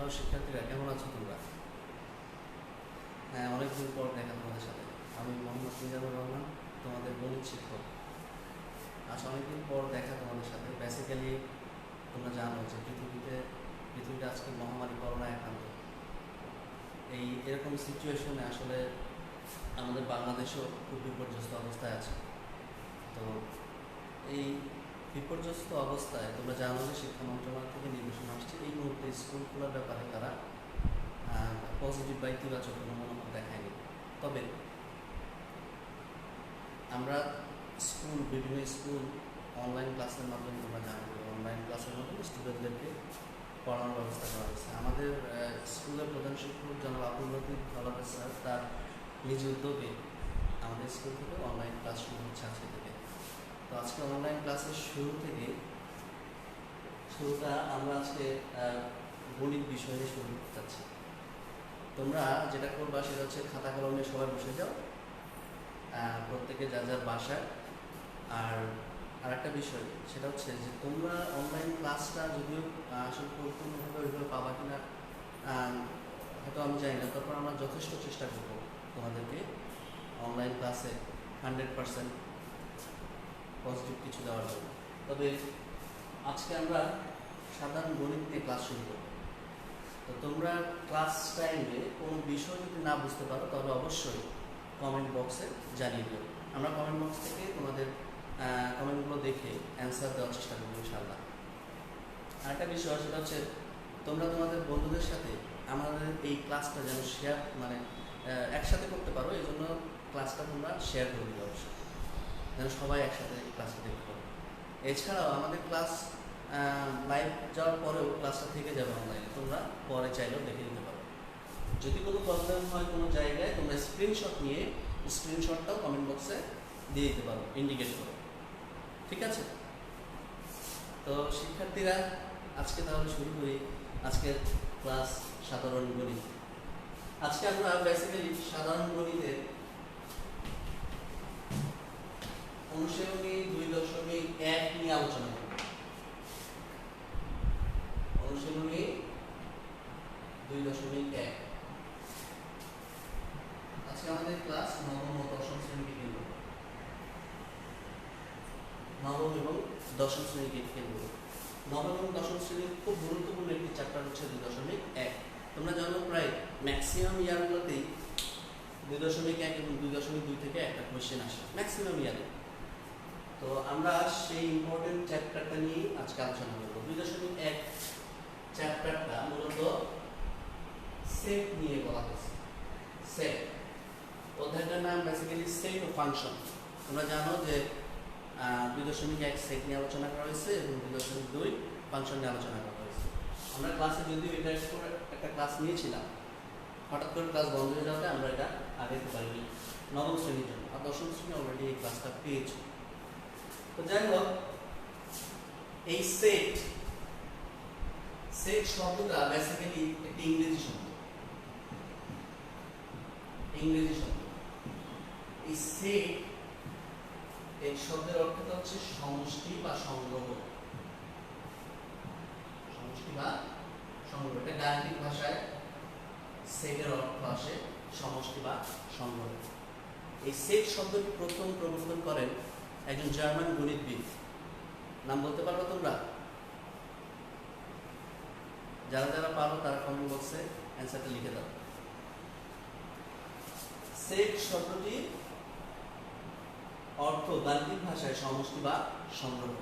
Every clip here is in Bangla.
হ্যালো শিক্ষার্থীরা, কেমন আছো তোমরা? হ্যাঁ, অনেকদিন পর দেখা তোমাদের সাথে। আমি মোহাম্মদ মিজানুর রহমান, তোমাদের গণিত শিক্ষক। আজ অনেকদিন পর দেখা তোমাদের সাথে। বেসিক্যালি তোমরা জানো যে পৃথিবীটা আজকে মহামারী করোনায় আক্রান্ত। এরকম সিচুয়েশনে আসলে আমাদের বাংলাদেশও খুব বিপর্যস্ত অবস্থায় আছে। তো এই বিপর্যস্ত অবস্থায় তোমরা জানো যে শিক্ষা মন্ত্রণালয় থেকে নির্দেশনা আসছে এই মুহূর্তে স্কুল খোলার ব্যাপারে তারা পজিটিভ বা ইতিবাচক কোনো মনোভাব দেখায়নি। তবে আমরা বিভিন্ন স্কুল অনলাইন ক্লাসের মাধ্যমে, তোমরা জানো অনলাইন ক্লাসের মাধ্যমে স্টুডেন্টদেরকে পড়ানোর ব্যবস্থা করা হয়েছে। আমাদের স্কুলের প্রধান শিক্ষক জনাব আব্দুল লতিফ হলদার স্যার তার নিজ উদ্যোগে আমাদের স্কুল থেকে অনলাইন ক্লাস শুরু হচ্ছে আজকে থেকে। তো আজকে অনলাইন ক্লাসের শুরুটা আমরা আজকে গণিত বিষয়ে শুরু করতে চাচ্ছি। তোমরা যেটা করবা সেটা হচ্ছে খাতা কলম নিয়ে সবাই বসে যাও, প্রত্যেকে যার যার বাসায়। আর একটা বিষয় সেটা হচ্ছে যে তোমরা অনলাইন ক্লাসটা যদিও আসলে পরিপূর্ণভাবে ওইভাবে পাবা কিনা হয়তো আমি জানি না, তারপর আমরা যথেষ্ট চেষ্টা করবো তোমাদেরকে অনলাইন ক্লাসে 100% পজিটিভ কিছু দেওয়ার জন্য। তবে আজকে আমরা সাধারণ গণিত নিয়ে ক্লাস শুরু করব। তো তোমরা ক্লাস টাইমে কোনো বিষয় যদি না বুঝতে পারো তাহলে অবশ্যই কমেন্ট বক্সে জানিয়ে দিও। আমরা কমেন্ট বক্স থেকে তোমাদের কমেন্টগুলো দেখে অ্যান্সার দেওয়ার চেষ্টা করবো ইনশাআল্লাহ। আরেকটা বিষয় সেটা হচ্ছে তোমরা তোমাদের বন্ধুদের সাথে আমাদের এই ক্লাসটা যেন শেয়ার একসাথে করতে পারো, এই জন্য ক্লাসটা তোমরা শেয়ার করে দিও অবশ্যই, যেন সবাই একসাথে এই ক্লাসটা দেখতে পারো। এছাড়াও আমাদের ক্লাস লাইভ যাওয়ার পরেও ক্লাসটা থেকে যাবে অনলাইনে, তোমরা পরে চাইলেও দেখে নিতে পারো। যদি কোনো প্রবলেম হয় কোনো জায়গায়, তোমরা স্ক্রিনশট নিয়ে স্ক্রিনশটটাও কমেন্ট বক্সে দিয়ে দিতে পারো, ইন্ডিকেট করো। ঠিক আছে? তো শিক্ষার্থীরা, আজকে তাহলে শুরু করি আজকের ক্লাস সাধারণ গণিত। আজকে আমরা বেসিক্যালি সাধারণ গণিতের অনুশীলনী 2.1 নিয়ে আলোচনা করব। অনুশীলনী 2.1 আজকে আমাদের ক্লাস নবম ও দশম শ্রেণীকে কেন্দ্র করে। নবম এবং দশম শ্রেণীকে কেন্দ্র করে। নবম এবং দশম শ্রেণীর খুব গুরুত্বপূর্ণ একটি চ্যাপ্টার হচ্ছে 2.1। তোমরা জানো প্রায় ম্যাক্সিমাম ইয়ারগুলোতেই 2.1 এবং 2.2 থেকে একটা কোয়েশ্চেন আসে ম্যাক্সিমাম ইয়ারে। তো আমরা সেই ইম্পর্টেন্ট চ্যাপ্টারটা নিয়ে আজকে আলোচনা করব। 2.1 চ্যাপ্টারটা মূলত সেট নিয়ে বলা হয়েছে। সেট অধ্যায়টার নাম বেসিক্যালি সেট ও ফাংশন। তোমরা জানো যে 2.1 সেট নিয়ে আলোচনা করা হয়েছে এবং 2.2 ফাংশন নিয়ে আলোচনা করা হয়েছে। আমরা ক্লাসে যদিও এটা একটা ক্লাস নিয়েছিলাম, হঠাৎ করে ক্লাস বন্ধ হয়ে যাওয়াতে আমরা এটা আগাইতে পারিনি নবম শ্রেণীর জন্য। আর দশম শ্রেণী অলরেডি এই ক্লাসটা পেয়েছি। তো যাই হোক, এই সেট শব্দটা বেসিক্যালি একটি ইংরেজি শব্দ। এই সেট এই শব্দের অর্থটা হচ্ছে সমষ্টি বা সংগ্রহ। এটা গাণিতিক ভাষায় সেটের অর্থ আসে সমষ্টি বা সংগ্রহ। এই সেট শব্দটি প্রথম প্রবর্তন করেন একজন জার্মান গণিতবিদ। নাম বলতে পারো তোমরা? যারা যারা পারো তারা কমেন্ট বক্সে অ্যান্সারটা লিখে দাও। সেট শব্দটি অর্থ গাণিতিক ভাষায় সমষ্টি বা সংগ্রহ,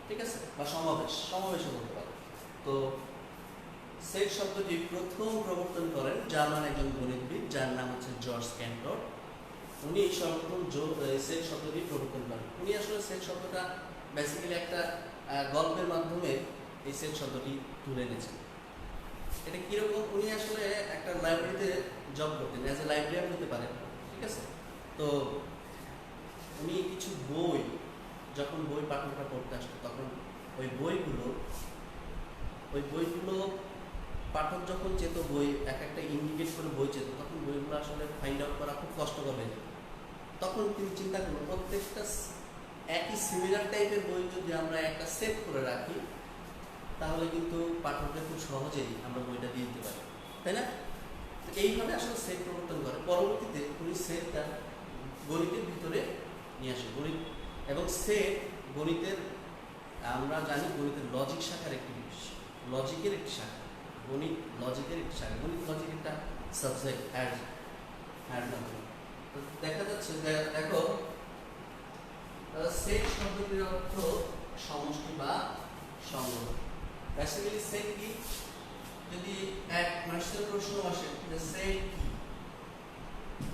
ঠিক আছে, বা সমাবেশও বলতে পারো। তো সেট শব্দটি প্রথম প্রবর্তন করেন জার্মান একজন গণিতবিদ, যার নাম হচ্ছে জর্জ ক্যান্টর। উনি সর্বপ্রথম সেট শব্দটি প্রবর্তন করেন। উনি আসলে সেট শব্দটা বেসিক্যালি একটা গল্পের মাধ্যমে এই সেট শব্দটি তুলে এনেছেন। এটা কীরকম? উনি আসলে একটা লাইব্রেরিতে জব করতেন, অ্যাজ এ লাইব্রেরিয়ান হতে পারেন, ঠিক আছে। তো উনি কিছু যখন বই পাঠকরা পড়তে আসতো, তখন ওই বইগুলো পাঠক যখন চেত, বই একটা ইন্ডিকেট করে বই চেত, তখন বইগুলো আসলে ফাইন্ড আউট করা খুব কষ্টকর হয়ে যেত। তখন তিনি চিন্তা করলেন প্রত্যেকটা একই সিমিলার টাইপের বই যদি আমরা একটা সেট করে রাখি, তাহলে কিন্তু পাঠককে খুব সহজেই আমরা বইটা দিয়ে দিতে পারি, তাই না? তো এইভাবে আসলে সেট প্রবর্তন করে। পরবর্তীতে উনি সেটটা গণিতের ভিতরে নিয়ে আসে। গণিত এবং সেট গণিতের, আমরা জানি গণিতের লজিক শাখার একটি বিষয়, লজিকের একটি শাখা, গণিত লজিকের একটি শাখা, গণিত লজিক একটা সাবজেক্ট অ্যাড না। তো দেখা যাচ্ছে, দেখো সেট শব্দটির অর্থ সমষ্টি বা সংগ্রহ। বেসিক্যালি সেট কি? যদি এক মাস্টার প্রশ্ন আসে যে সেট কি,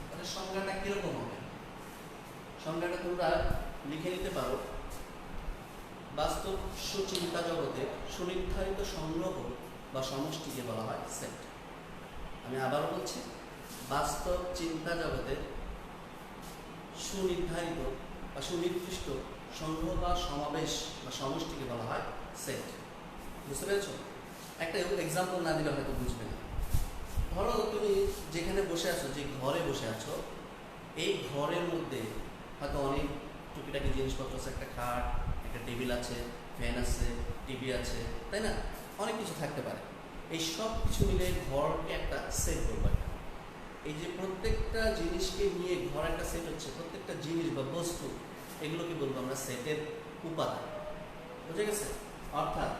তাহলে সংজ্ঞাটা কিরকম হবে? সংজ্ঞাটা তোমরা লিখে নিতে পারো। বাস্তব সুচিন্তা জগতে সুনির্ধারিত সংগ্রহ বা সমষ্টিকে বলা হয় সেট। আমি আবারও বলছি, বাস্তব চিন্তা জগতে সুনির্ধারিত বা সুনির্দিষ্ট সংগ্রহ বা সমাবেশ বা সমষ্টিকে বলা হয় সেট। বুঝতে পেরেছ? একটা এক্সাম্পল না দিলে হয়তো বুঝবে না। ধরো তুমি যেখানে বসে আছো, যে ঘরে বসে আছো, এই ঘরের মধ্যে হয়তো অনেক টুকিটাকি জিনিসপত্র আছে, একটা খাট, একটা টেবিল আছে, ফ্যান আছে, টিভি আছে, তাই না? অনেক কিছু থাকতে পারে। এই সব কিছু মিলে ঘরকে একটা সেট বলবো। এই যে প্রত্যেকটা জিনিসকে নিয়ে ঘর একটা সেট হচ্ছে, প্রত্যেকটা জিনিস বা বস্তু, এগুলোকে বলবো আমরা সেটের উপাদান। বুঝে গেছে? অর্থাৎ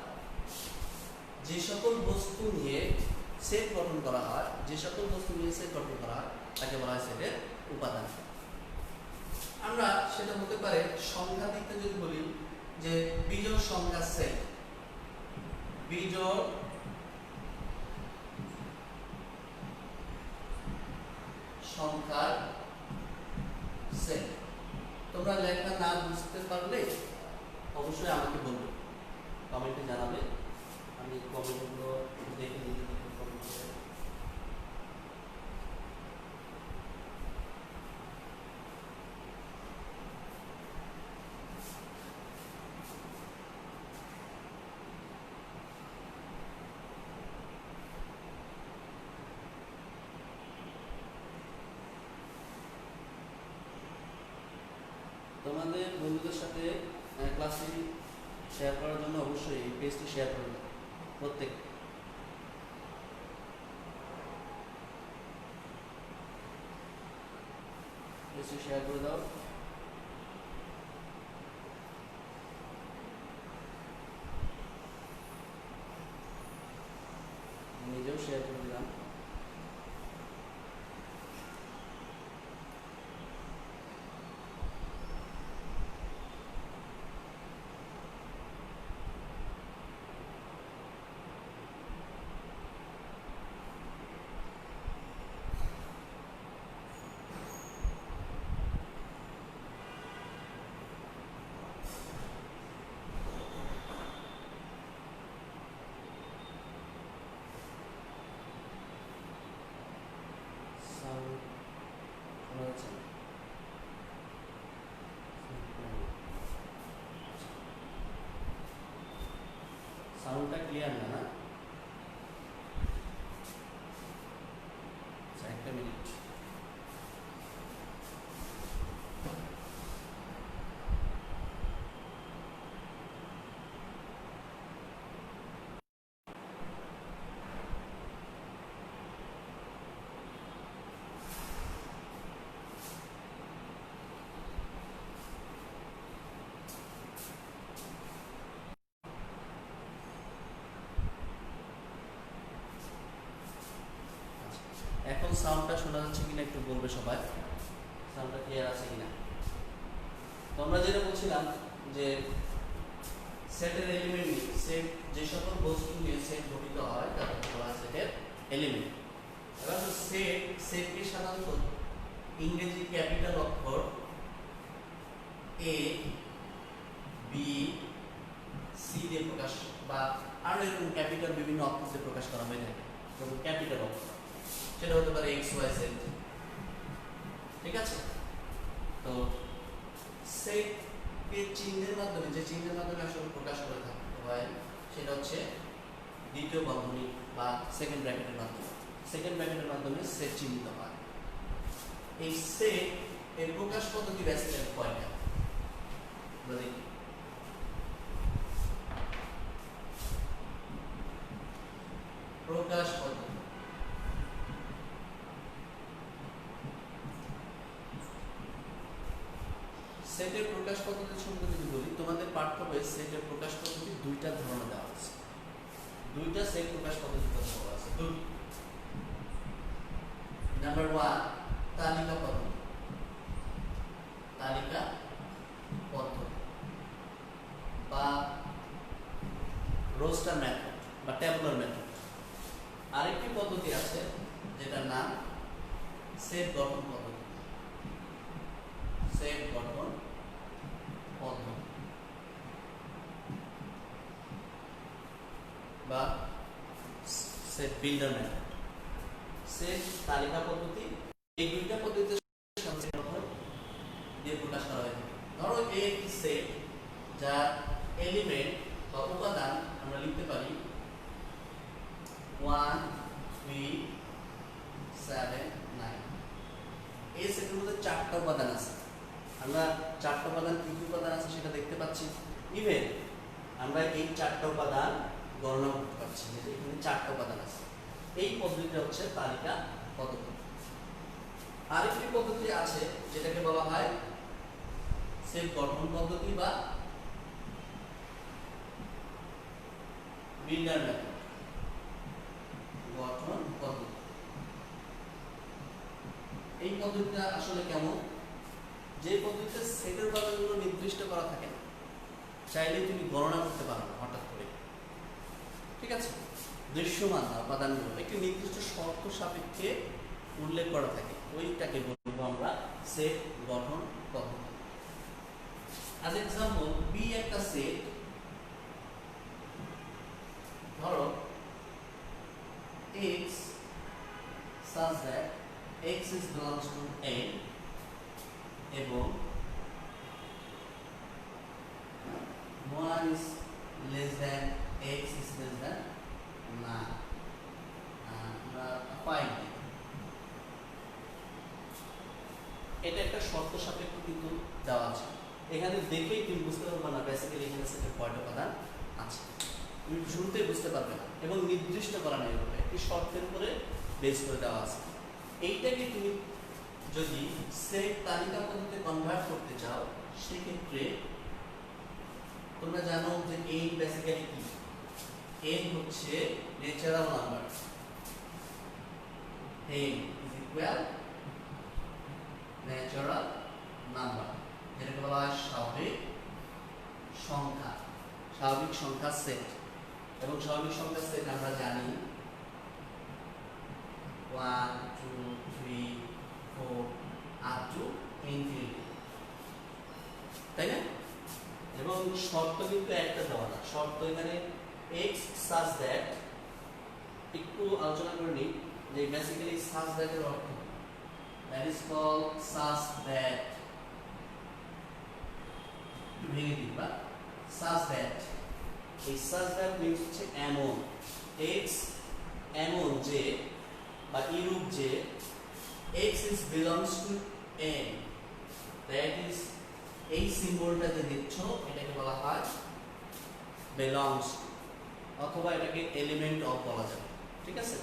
যে সকল বস্তু নিয়ে সেট গঠন করা হয়, যে সকল বস্তু নিয়ে সেট গঠন করা হয়, তাকে বলা হয় সেটের উপাদান। আমরা সেটা হতে পারে সংখ্যা দিকটা যদি বলি যে বিজোড় সংখ্যার সেট, বিজোড় সংখ্যার সেট। তোমরা লেখা না বুঝতে পারলে অবশ্যই আমাকে বলবে, কমেন্টে জানাবে, আমি কমেন্টগুলো দেখে নিতে কমেন্ট করে। তোমাদের বন্ধুদের সাথে ক্লাসটি শেয়ার করার জন্য অবশ্যই এই পেজটি শেয়ার করে দাও। প্রত্যেক পেজটি শেয়ার করে দাও। নিজেও শেয়ার করে দিলাম। সাউন্ডটা ক্লিয়ার না? না, আচ্ছা, একটা মিনিট। এখন সাউন্ডটা শোনা যাচ্ছে কিনা একটু বলবে সবাই, সাউন্ডটা ক্লিয়ার আছে কিনা। তো আমরা যেটা বলছিলাম যে সেটের এলিমেন্ট নিয়ে, সেট যে সকল বস্তু নিয়ে সেট গঠিত হয় তাদেরকে বলা হয় সেটের এলিমেন্ট। এবার তো সেটকে সাধারণত ইংরেজি ক্যাপিটাল অক্ষর এ বি সি দিয়ে প্রকাশ, বা আরো এরকম ক্যাপিটাল বিভিন্ন অক্ষর দিয়ে প্রকাশ করা হয়ে থাকে। যেমন ক্যাপিটাল অক্ষর সেটা হতে পারে এক্স ওয়াই জেড। ঠিক আছে? তো সেটকে চিহ্নের মাধ্যমে, যে চিহ্নের মাধ্যমে আসলে প্রকাশ করে থাকতে হয় সেটা হচ্ছে দ্বিতীয় বন্ধনী বা সেকেন্ড ব্র্যাকেটের মাধ্যমে। সেকেন্ড ব্র্যাকেটের মাধ্যমে সেট চিহ্নিত হয়। এই সেট এর প্রকাশ পদ্ধতি বেসিক্যালি কয়টা দেখি। সেটের প্রকাশ পদ্ধতি সম্পর্কে যদি বলি, তোমাদের পাঠ্য বইয়ে সেটের প্রকাশ পদ্ধতি দুইটা ধরনের দেওয়া আছে, দুইটা সেট প্রকাশ পদ্ধতি দেওয়া আছে, দুটি। নাম্বার 1 তালিকা পদ্ধতি, তালিকা পদ্ধতি বা রোস্টার মেথড বা ট্যাবুলার মেথড। আরেকটি পদ্ধতি আছে যেটার নাম সেট গঠন পদ্ধতি, সেট গঠন পদ্ধতি বা সেট বিল্ডার মেথড। সেট তালিকা পদ্ধতি, এই দুইটা পদ্ধতিতে দিয়ে প্রকাশ করা হয়। ধরো এই একটি সেট যার এলিমেন্ট বা উপাদান আমরা লিখতে পারি 1 3 7 9। এই সেটের মধ্যে 4টা উপাদান আছে, আমরা 4টা উপাদান কি কি উপাদান আছে সেটা দেখতে পাচ্ছি। ইভেন আমরা এই 4টা উপাদান গণনা করতে পারছি যে এখানে 4টা উপাদান আছে। এই পদ্ধতিটা হচ্ছে তালিকা পদ্ধতি। আরেকটি পদ্ধতি আছে যেটাকে বলা হয় সেট গঠন পদ্ধতি বা বিল্ডার মেথড, গঠন পদ্ধতি। এই পদ্ধতিটা আসলে কেমন? যে পদ্ধতিতে সেটের উপাদানগুলো নির্দিষ্ট করা থাকে না, চাইলে তুমি গণনা করতে পারো না হঠাৎ করে, ঠিক আছে? দৃশ্যমান উপাদানগুলো একটি নির্দিষ্ট শর্ত সাপেক্ষে উল্লেখ করা থাকে, ওইটাকে বলবো আমরা সেট গঠন পদ্ধতি। as example বি একটা সেট, ধরো x such that x is belongs to a এবং 1 is less than x is less than 9 আমরা 5 দিই। এটা একটা শর্ত সাপেক্ষ কিন্তু দেওয়া আছে, এখানে দেখেই তুমি বুঝতে পারবে না বেসিক্যালি এখানে সেটের কয়টা উপাদান আছে, তুমি শুরুতেই বুঝতে পারবে না এবং নির্দিষ্ট করা নেই, একটি শর্তের উপরে বেস করে দেওয়া আছে। এইটাকে তুমি যদি সেট তালিকা পদ্ধতিতে কনভার্ট করতে চাও সেক্ষেত্রে তোমরা জানো যে n বেসিক্যালি কি, n হচ্ছে natural number, n is equal natural number, যেটাকে বলা হয় স্বাভাবিক সংখ্যা, স্বাভাবিক সংখ্যার সেট। এবং স্বাভাবিক সংখ্যার সেট আমরা জানি 1 2 3 4 up to infinity, তাই না? এবং শর্ত কিন্তু একটা দেওয়া না, শর্ত এখানে x such that, একটু আলোচনা করে নিই যে বেসিক্যালি such that এর অর্থ, that is called such that, ভেঙে দিই বা such that, এই such that means হচ্ছে এমন, x এমন যে বা এরূপ যে x is belongs to n, that is এই সিম্বলটা যে দেখছো এটাকে বলা হয় belongs to, অথবা এটাকে এলিমেন্ট অফ বলা যাবে, ঠিক আছে?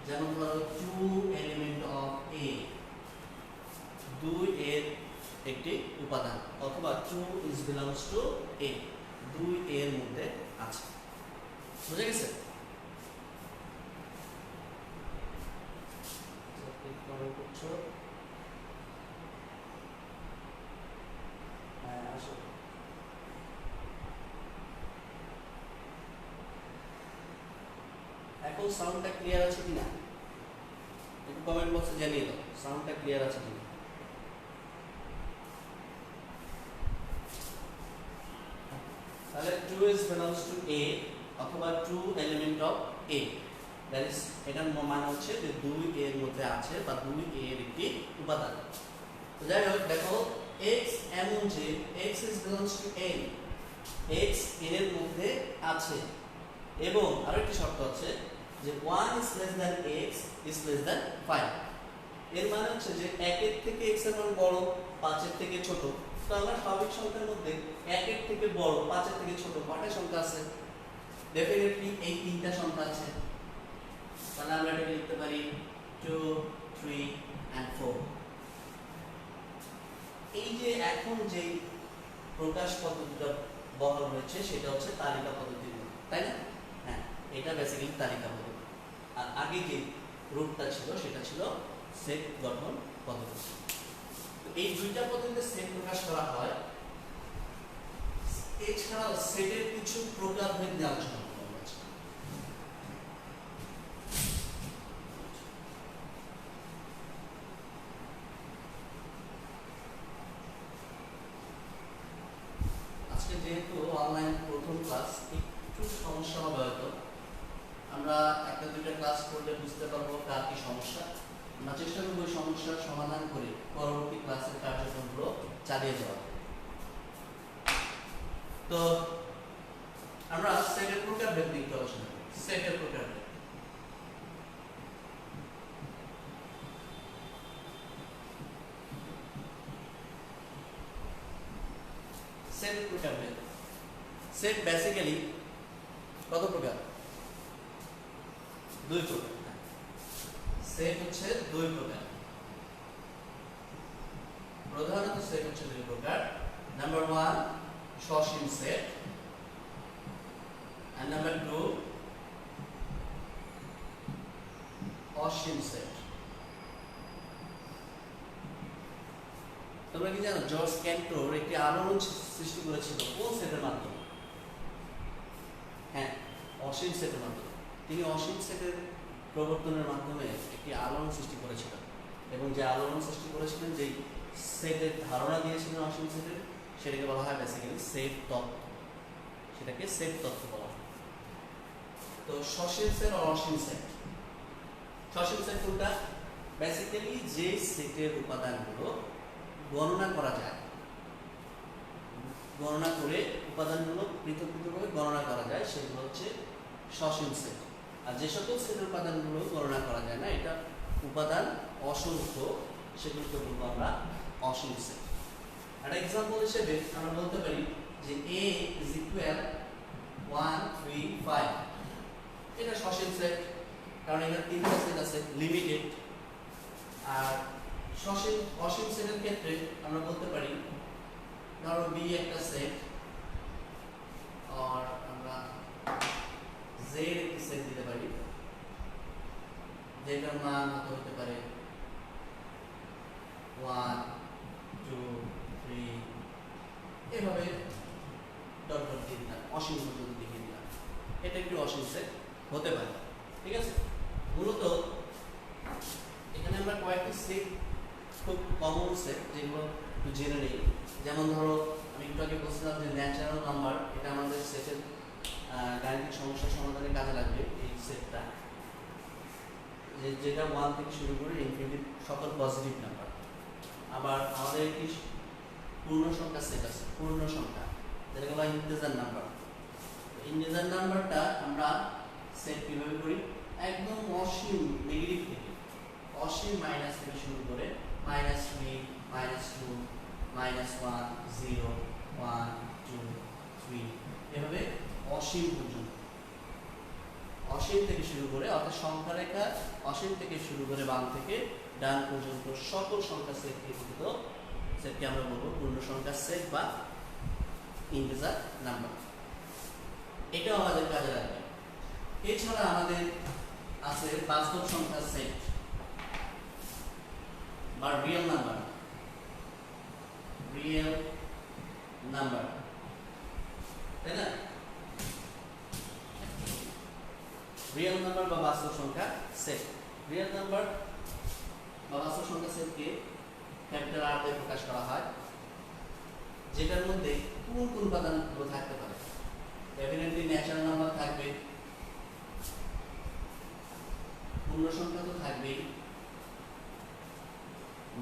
যেমন ধরো 2 এলিমেন্ট অফ a, 2 এর একটি উপাদান, অথবা 2 is belongs to a, 2 এর মধ্যে আছে। বুঝে গেছে? এখন সাউন্ডটা ক্লিয়ার আছে কিনা একটু কমেন্ট বক্সে জানিয়ে দাও, সাউন্ডটা ক্লিয়ার আছে কিনা। তাহলে 2 is belongs to a অথবা 2 element of a, that is এটার মানে হচ্ছে যে 2 এর মধ্যে আছে বা 2 এর একটি উপাদান। তো যাই হোক দেখো x এমন যে x is belongs to n, x n এর মধ্যে আছে এবং আরেকটি শর্ত আছে যে 1 is less than x is less than 5, এর মানে হচ্ছে যে 1 এর থেকে x এর মান বড়, 5 এর থেকে ছোট। তো আমরা স্বাভাবিক সংখ্যার মধ্যে 1 এর থেকে বড় 5 এর থেকে ছোট কয়টা সংখ্যা আছে? ডেফিনেটলি এই তিনটা সংখ্যা আছে। তাহলে আমরা এটাকে লিখতে পারি 2 3 and 4। এই যে এখন যে প্রকাশ পদ্ধতিটা বলা হয়েছে সেটা হচ্ছে তালিকা পদ্ধতি, তাই না? হ্যাঁ, এটা বেসিক্যালি তালিকা পদ্ধতি। আর আগে যে রূপটা ছিল সেটা ছিল সেট গঠন পদ্ধতি। এই দুইটা পদ্ধতিতে সেট প্রকাশ করা হয়। এছাড়াও সেটের কিছু প্রকারভেদ নিয়ে আলোচনা করব আজকে। আজকে যেহেতু অনলাইন প্রথম ক্লাস, একটু সমস্যা হবে হয়তো। আমরা একটা দুইটা ক্লাস করলে বুঝতে পারবো কার কি সমস্যা। আমরা চেষ্টা করবো ওই সমস্যার সমাধান করে পরবর্তী ক্লাসের কার্যক্রমগুলো চালিয়ে যাওয়া। তো আমরা সেটের প্রকারভেদ নিয়ে একটু আলোচনা করব। সেটের প্রকারভেদ। সেটের প্রকারভেদ। সেট বেসিক্যালি কত প্রকার? দুই প্রকার। সেট হচ্ছে দুই প্রকার। প্রধানত সেট হচ্ছে দুই প্রকার। নাম্বার 1 সসীম set, and number 2 Asim set. তোমরা কি জানো জর্জ ক্যান্টর একটি আলোড়ন সৃষ্টি করেছিল কোন সেটের মাধ্যমে? হ্যাঁ, অসীম সেটের মাধ্যমে। তিনি অসীম সেটের প্রবর্তনের মাধ্যমে একটি আলোড়ন সৃষ্টি করেছিলেন, এবং যে আলোড়ন সৃষ্টি করেছিলেন, যেই সেটের ধারণা দিয়েছিলেন অসীম সেটের, সেটাকে বলা হয় বেসিক্যালি সেট তত্ত্ব। সেটাকে সেট তত্ত্ব বলা হয়। তো সসীম সেট আর অসীম সেট। সসীম সেট কোনটা? বেসিক্যালি যে সেটের উপাদানগুলো গণনা করা যায়, গণনা করে উপাদানগুলো পৃথক পৃথকভাবে গণনা করা যায়, সেগুলো হচ্ছে সসীম সেট। আর যে সকল সেটের উপাদানগুলো গণনা করা যায় না, এটা উপাদান অসংখ্য, সেগুলোকে বলবো আমরা অসীম সেট। একটা এক্সাম্পল হিসেবে আমরা বলতে পারি যে a is equal 1 3 5। এটা সসীম সেট, কারণ এখানে তিনটা সেট আছে, লিমিটেড। আর সসীম অসীম সেটের ক্ষেত্রে আমরা বলতে পারি ধরো b একটা সেট, আর আমরা z একটি সেট দিতে পারি, যেটার মান হতে পারে 1 2 3, এভাবে ডট ডট দিয়ে দিলাম, অসীম পর্যন্ত লিখে দিলাম। এটা একটি অসীম সেট হতে পারে, ঠিক আছে? মূলত এখানে আমরা কয়েকটি সেট, খুব কমন সেট, যেগুলো একটু জেনে নিই। যেমন ধরো আমি একটু আগে বলছিলাম যে ন্যাচারাল নাম্বার, এটা আমাদের সেটের গাণিতিক সমস্যার সমাধানে কাজে লাগবে। এই সেটটা যেটা 1 থেকে শুরু করে ইনফিনিটি সকল পজিটিভ নাম্বার। আবার আমাদের একটি পূর্ণ সংখ্যা সেট আছে, পূর্ণ সংখ্যা, যেটাকে বলা হয় ইন্টিজার নাম্বার। ইন্টিজার নাম্বারটা আমরা সেট কিভাবে করি? একদম অসীম নেগেটিভ থেকে, অসীম মাইনাস থেকে শুরু করে -3 -2 -1 0 1 2 3, এভাবে অসীম পর্যন্ত, অসীম থেকে শুরু করে, অর্থাৎ সংখ্যা রেখা অসীম থেকে শুরু করে বাম থেকে ডান পর্যন্ত সকল সংখ্যা সেটকে সেটকে আমরা বলবো পূর্ণ সংখ্যা সেট বা ইন্টিজার নাম্বার। এটাও আমাদের কাজে লাগবে। এছাড়া আমাদের আছে বাস্তব সংখ্যা সেট বা রিয়েল নাম্বার। রিয়েল নাম্বার, তাই না? রিয়েল নাম্বার বা বাস্তব সংখ্যা সেট। রিয়েল নাম্বার বা বাস্তব সংখ্যা সেটকে ক্যাপিটাল আর দিয়ে প্রকাশ করা হয়, যেটার মধ্যে কোন কোন উপাদানগুলো থাকতে পারে? ডেফিনেটলি ন্যাচারাল নাম্বার থাকবে, পূর্ণ সংখ্যা তো থাকবেই,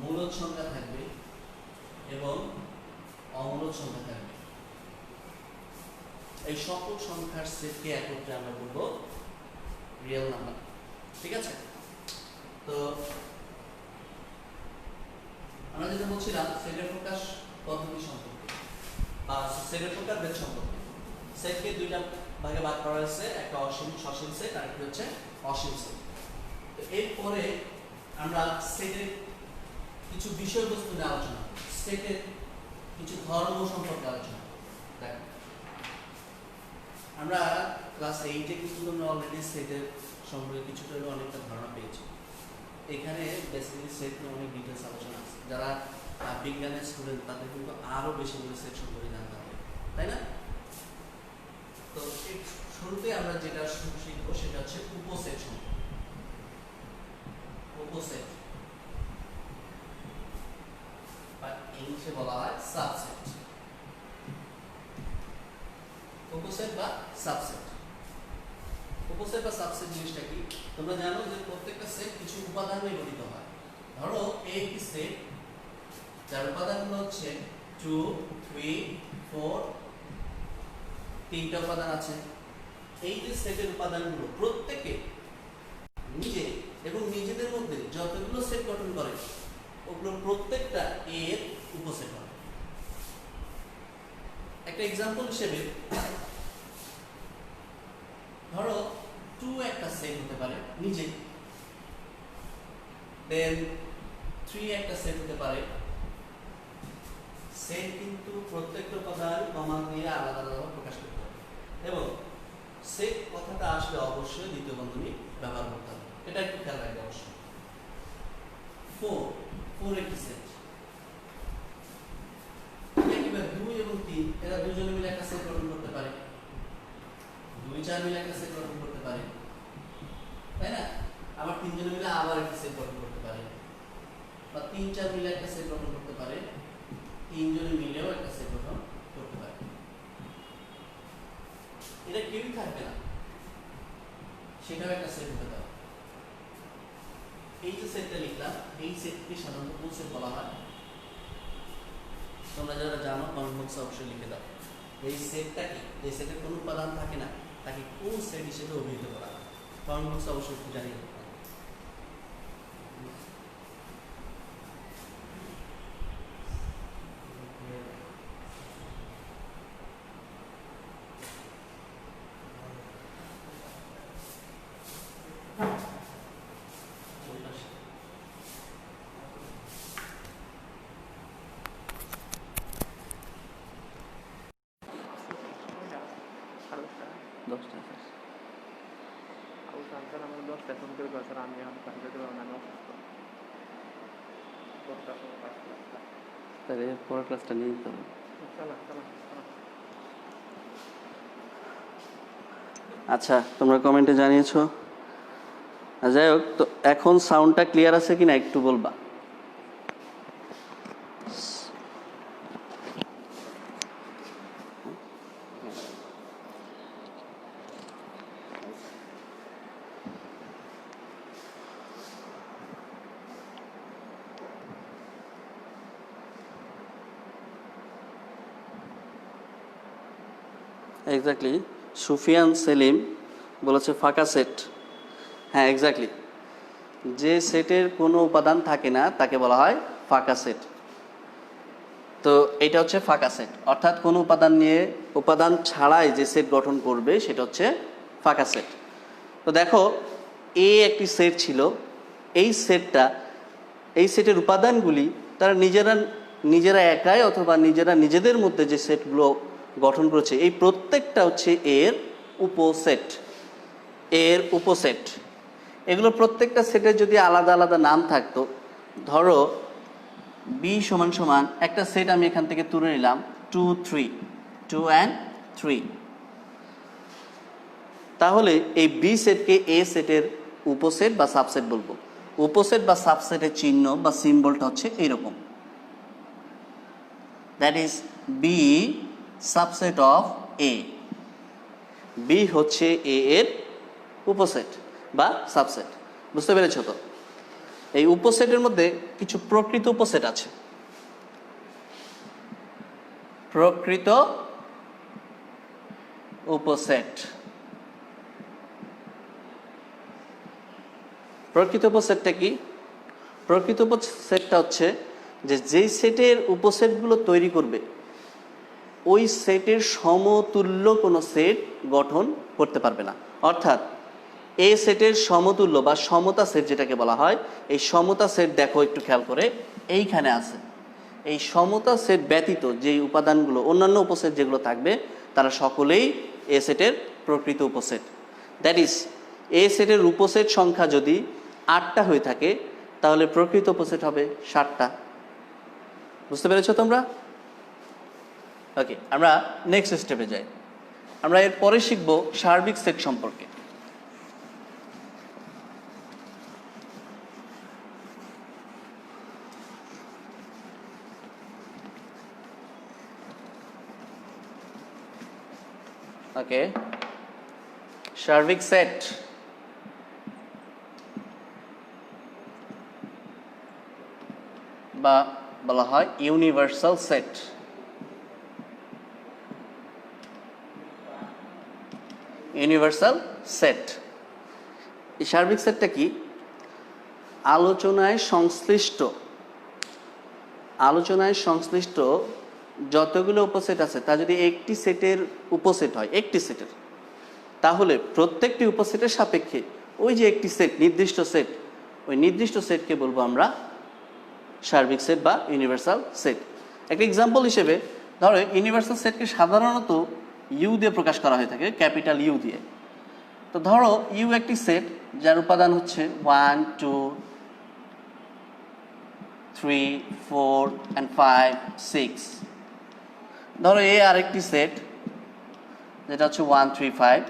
মূলদ সংখ্যা থাকবে এবং অমূলদ সংখ্যা থাকবে। এই সকল সংখ্যার সেটকে একত্রে আমরা বলবো রিয়েল নাম্বার, ঠিক আছে? তো আমরা যেটা বলছিলাম সেটের প্রকাশ পদ্ধতি সম্পর্কে বা সেটের প্রকারভেদ সম্পর্কে। সেটকে দুইটা ভাগে ভাগ করা হয়েছে, একটা অসীম সসীম সেট আর একটা হচ্ছে অসীম সেট। তো এরপরে আমরা সেটের কিছু বিষয়বস্তু নিয়ে আলোচনা করব। সেটের কিছু ধর্ম সম্পর্কে আলোচনা করব। দেখো আমরা ক্লাস 8-এ কিন্তু তোমরা অলরেডি সেটের সম্পর্কে কিছুটা হলেও অনেকটা ধারণা পেয়েছি। এখানে বেসিক্যালি সেট নিয়ে অনেক ডিটেলস আলোচনা আছে। যারা বিজ্ঞানের স্টুডেন্ট তাদের কিন্তু আরো বেশি করে সেট সম্পর্কে জানতে হবে, তাই না? তো শুরুতে আমরা যেটা শিখবো সেটা হচ্ছে উপসেট সম্পর্কে। উপসেট বা ইংলিশে বলা হয় সাবসেট। উপসেট বা সাবসেট। উপসেট বা সাবসেট জিনিসটা কি? তোমরা জানো যে প্রত্যেকটা সেট কিছু উপাদান নিয়ে গঠিত হয়। ধরো একটি সেট যার উপাদানগুলো হচ্ছে 2, 3, 4, তিনটা উপাদান আছে। এই যে সেটের উপাদানগুলো প্রত্যেকে নিজে এবং নিজেদের মধ্যে যতগুলো সেট গঠন করে ওগুলো প্রত্যেকটা এর উপসেট হবে। একটা এক্সাম্পল হিসেবে ধরো 2 একটা সেট হতে পারে নিজে, দেন 3 একটা সেট হতে পারে। সেট কিন্তু প্রত্যেকটা উপাদান কমা দিয়ে আলাদা আলাদা প্রকাশ করতে হবে এবং সেট কথাটা আসলে অবশ্যই দ্বিতীয় বন্ধনী ব্যবহার করতে হবে, এটা একটু খেয়াল রাখবে অবশ্যই। 4 একটি সেট, একইভাবে 2 এবং 3 এরা দুজনে মিলে একটা সেট গঠন করতে পারে, 2, 4 মিলে একটা সেট গঠন করতে পারে, তাই না? আবার 3 জনে মিলে আবার একটা সেট গঠন করতে পারে, বা 3, 4 মিলে একটা সেট গঠন করতে পারে, 3 জনে মিলেও একটা সেট গঠন করতে পারে। এটা কেউই থাকবে না, সেটাও একটা সেট হতে পারে। এই যে সেটটা লিখলাম এই সেটকে সাধারণত কোন সেট বলা হয়? তোমরা যারা জানো কমেন্ট বক্সে অবশ্যই লিখে দাও। এই সেটটা কি, যে সেটের কোনো উপাদান থাকে না তাকে কোন সেট হিসেবে অভিহিত করা হয়? কমেন্ট বক্সে অবশ্যই একটু জানিয়ে দাও। তাহলে পরের ক্লাসটা নিয়ে নিতে হবে। আচ্ছা, তোমরা কমেন্টে জানিয়েছো। যাই হোক, তো এখন সাউন্ডটা ক্লিয়ার আছে কিনা একটু বলবা। এক্স্যাক্টলি, সুফিয়ান সেলিম বলেছে ফাঁকা সেট। হ্যাঁ, এক্স্যাক্টলি, যে সেটের কোনো উপাদান থাকে না তাকে বলা হয় ফাঁকা সেট। তো এটা হচ্ছে ফাঁকা সেট, অর্থাৎ কোনো উপাদান ছাড়াই যে সেট গঠন করবে সেটা হচ্ছে ফাঁকা সেট। তো দেখো, একটি সেট ছিল। এই সেটের উপাদানগুলি তারা নিজেরা একাই অথবা নিজেদের মধ্যে যে সেটগুলো গঠন করেছে এই প্রত্যেকটা হচ্ছে এর উপসেট। এগুলো প্রত্যেকটা সেটের যদি আলাদা আলাদা নাম থাকতো, ধরো বি সমান সমান একটা সেট আমি এখান থেকে তুলে নিলাম 2, 3, 2 and 3, তাহলে এই বি সেটকে এ সেটের উপসেট বা সাবসেট বলবো। উপসেট বা সাবসেটের চিহ্ন বা সিম্বলটা হচ্ছে এইরকম, that is B subset of A. B হচ্ছে এ এর উপসেট বা সাবসেট। বুঝতে পেরেছ তো? এই উপসেটের মধ্যে কিছু প্রকৃত উপসেট আছে। প্রকৃত উপসেটটা কি? প্রকৃত উপসেটটা হচ্ছে যেই সেটের উপসেটগুলো তৈরি করবে ওই সেটের সমতুল্য কোনো সেট গঠন করতে পারবে না। অর্থাৎ এ সেটের সমতুল্য বা সমতা সেট যেটাকে বলা হয়, এই সমতা সেট দেখো একটু খেয়াল করে এইখানে আছে। এই সমতা সেট ব্যতীত যে উপাদানগুলো অন্যান্য উপসেট যেগুলো থাকবে তারা সকলেই এ সেটের প্রকৃত উপসেট। দ্যাট ইজ এ সেটের উপসেট সংখ্যা যদি 8টা হয়ে থাকে তাহলে প্রকৃত উপসেট হবে 7টা। বুঝতে পেরেছো তোমরা? ওকে, আমরা নেক্সট স্টেপে যাই। আমরা এরপরে শিখব সার্বিক সেট সম্পর্কে। ওকে, সার্বিক সেট বা বলা হয় ইউনিভার্সাল সেট। ইউনিভার্সাল সেট, এই সার্বিক সেটটা কি? আলোচনায় সংশ্লিষ্ট যতগুলো উপসেট আছে তা যদি একটি সেটের উপসেট হয়, একটি সেটের, তাহলে প্রত্যেকটি উপসেটের সাপেক্ষে ওই যে একটি সেট, নির্দিষ্ট সেট, ওই নির্দিষ্ট সেটকে বলবো আমরা সার্বিক সেট বা ইউনিভার্সাল সেট। একটা এক্সাম্পল হিসেবে ধরো, ইউনিভার্সাল সেটকে সাধারণত ইউ দিয়ে প্রকাশ করা হয়ে থাকে, ক্যাপিটাল ইউ দিয়ে। তো ধরো ইউ একটি সেট যার উপাদান হচ্ছে 1 2 3 4 and 5 6। ধরো এ আরেকটি সেট যেটা হচ্ছে 1 3 5,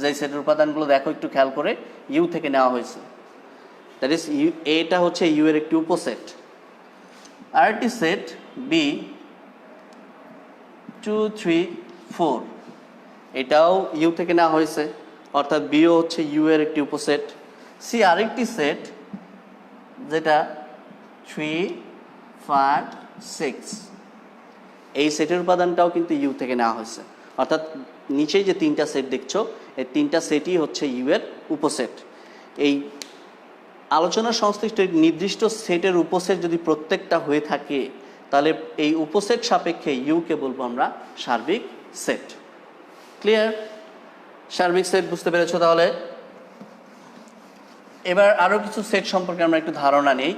যেই সেটের উপাদানগুলো দেখো একটু খেয়াল করে ইউ থেকে নেওয়া হয়েছে। দ্যাট ইজ এটা হচ্ছে ইউ এর একটি উপসেট। আরেকটি সেট বি 2 3 4, এটাও ইউ থেকে নেওয়া হয়েছে, অর্থাৎ বিও হচ্ছে ইউ এর একটি উপসেট। সি আরেকটি সেট যেটা 3 5 6, এই সেটের উপাদানটাও কিন্তু ইউ থেকে নেওয়া হয়েছে, অর্থাৎ নিচেই যে তিনটা সেট দেখছো এই তিনটা সেটই হচ্ছে ইউ এর উপসেট। এই আলোচনার সংশ্লিষ্ট নির্দিষ্ট সেটের উপসেট যদি প্রত্যেকটা হয়ে থাকে তাহলে এই উপসেট সাপেক্ষে ইউকে বলবো আমরা সার্বিক সেট। ক্লিয়ার? সার্বিক সেট বুঝতে পেরেছো তাহলে? এবার আরো কিছু সেট সম্পর্কে আমরা একটু ধারণা নেই।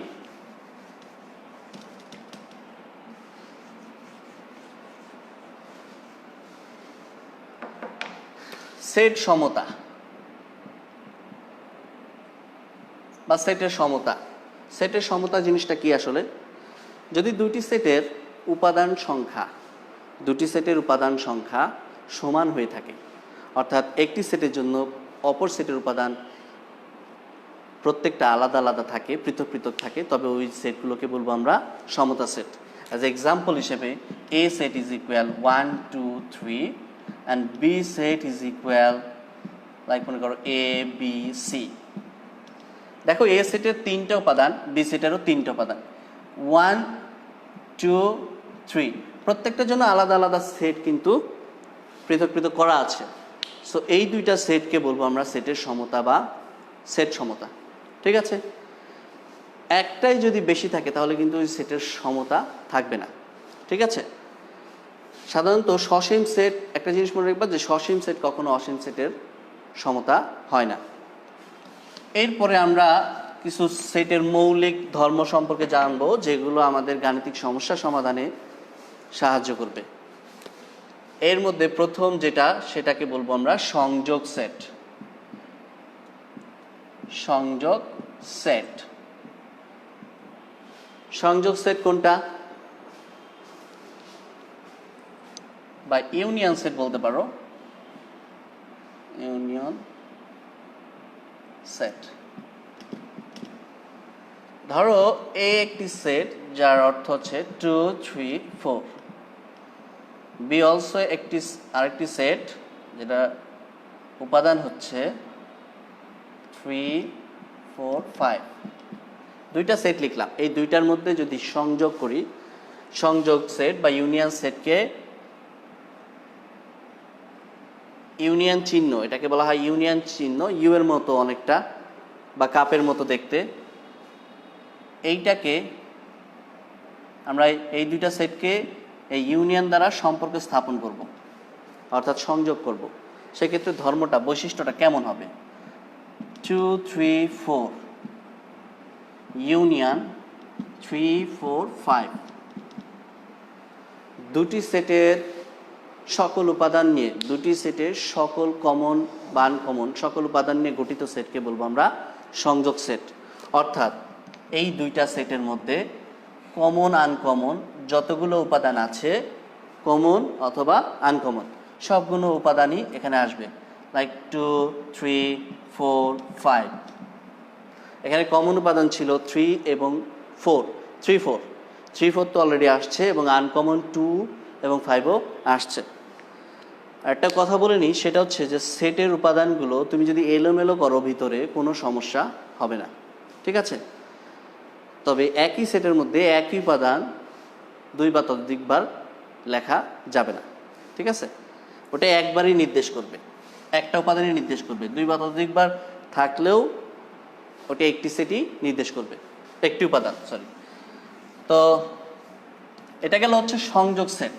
সেট সমতা বা সেটের সমতা। সেটের সমতা জিনিসটা কি আসলে? যদি দুটি সেটের উপাদান সংখ্যা সমান হয়ে থাকে, অর্থাৎ একটি সেটের জন্য অপর সেটের উপাদান প্রত্যেকটা আলাদা আলাদা থাকে, পৃথক পৃথক থাকে, তবে ওই সেটগুলোকে বলবো আমরা সমতা সেট। অ্যাজ এক্সাম্পল হিসেবে A set is equal 1 2 3 and B set is equal like মনে করো A B C। দেখো এ সেটের 3টা উপাদান, বি সেটেরও 3টা উপাদান, 1 2 3, প্রত্যেকটার জন্য আলাদা আলাদা সেট কিন্তু পৃথক পৃথক করা আছে। সো এই দুইটা সেটকে বলবো আমরা সেটের সমতা বা সেট সমতা। ঠিক আছে? একটাই যদি বেশি থাকে তাহলে কিন্তু ওই সেটের সমতা থাকবে না। ঠিক আছে? সাধারণত সসীম সেট, একটা জিনিস মনে রাখবা যে সসীম সেট কখনো অসীম সেটের সমতা হয় না। এরপরে আমরা কিছু সেটের মৌলিক ধর্ম সম্পর্কে জানবো যেগুলো আমাদের গাণিতিক সমস্যা সমাধানে সাহায্য করবে। এর মধ্যে প্রথম যেটা, সেটাকে বলবো আমরা সংযোগ সেট। সংযোগ সেট, সংযোগ সেট কোনটা? বা ইউনিয়ন সেট বলতে পারো, ইউনিয়ন সেট। ধরো এ একটি সেট যার অর্থ হচ্ছে 2 3 4, বি অলসো আরেকটি সেট যেটা উপাদান হচ্ছে 3 4 5। দুইটা সেট লিখলাম, এই দুইটার মধ্যে যদি সংযোগ করি, সংযোগ সেট বা ইউনিয়ন সেটকে ইউনিয়ন চিহ্ন, এটাকে বলা হয় ইউনিয়ন চিহ্ন, ইউ এর মতো অনেকটা বা কাপের মতো দেখতে। এইটাকে আমরা এই দুইটা সেটকে এই ইউনিয়ন দ্বারা সম্পর্ক স্থাপন করব, অর্থাৎ সংযোগ করব। সেক্ষেত্রে ধর্মটা, বৈশিষ্ট্যটা কেমন হবে? 2 3 4 ইউনিয়ন 3 4 5 দুটি সেটের সকল উপাদান নিয়ে, দুটি সেটের সকল কমন বা আনকমন সকল উপাদান নিয়ে গঠিত সেটকে বলবো আমরা সংযোগ সেট। অর্থাৎ এই দুইটা সেটের মধ্যে কমন আনকমন যতগুলো উপাদান আছে, কমন অথবা আনকমন সবগুলো উপাদানই এখানে আসবে। লাইক 2 3 4 5, এখানে কমন উপাদান ছিল 3 এবং 4, 3 4 3 4 তো অলরেডি আসছে এবং আনকমন 2 এবং 5ও আসছে। একটা কথা বলে নিই, সেটা হচ্ছে যে সেটের উপাদানগুলো তুমি যদি এলোমেলো করো ভিতরে কোনো সমস্যা হবে না, ঠিক আছে? তবে একই সেটের মধ্যে একই উপাদান 2 বা ততোধিকবার লেখা যাবে না, ঠিক আছে? ওটা একবারই নির্দেশ করবে, একটা উপাদানই নির্দেশ করবে। 2 বা ততোধিকবার থাকলেও ওটা একটি সেটই নির্দেশ করবে, একটি উপাদান, সরি। তো এটা গেল হচ্ছে সংযোগ সেট।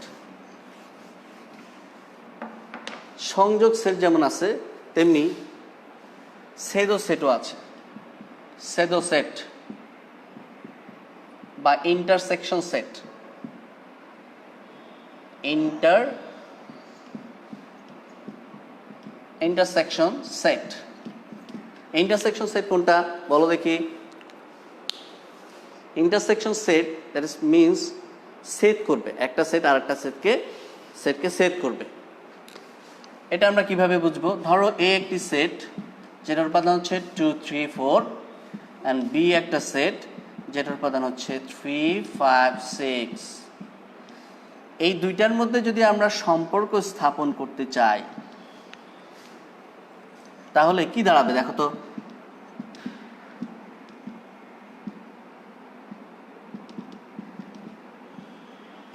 সংযোগ সেট যেমন আছে তেমনি সেদো সেটও আছে। সেদো সেট বা intersection set, intersection set. Intersection set কোনটা বলো দেখি? Intersection said that is means set করবে, একটা সেট আর একটা সেটকে সেট করবে। এটা আমরা কিভাবে বুঝবো? ধরো এ একটি সেট যেটার উপাদান হচ্ছে 2 3 4 অ্যান্ড বি একটা সেট যেটার উপাদান হচ্ছে 3 5 6। এই দুইটার মধ্যে যদি আমরা সম্পর্ক স্থাপন করতে চাই তাহলে কি দাঁড়াবে দেখো তো?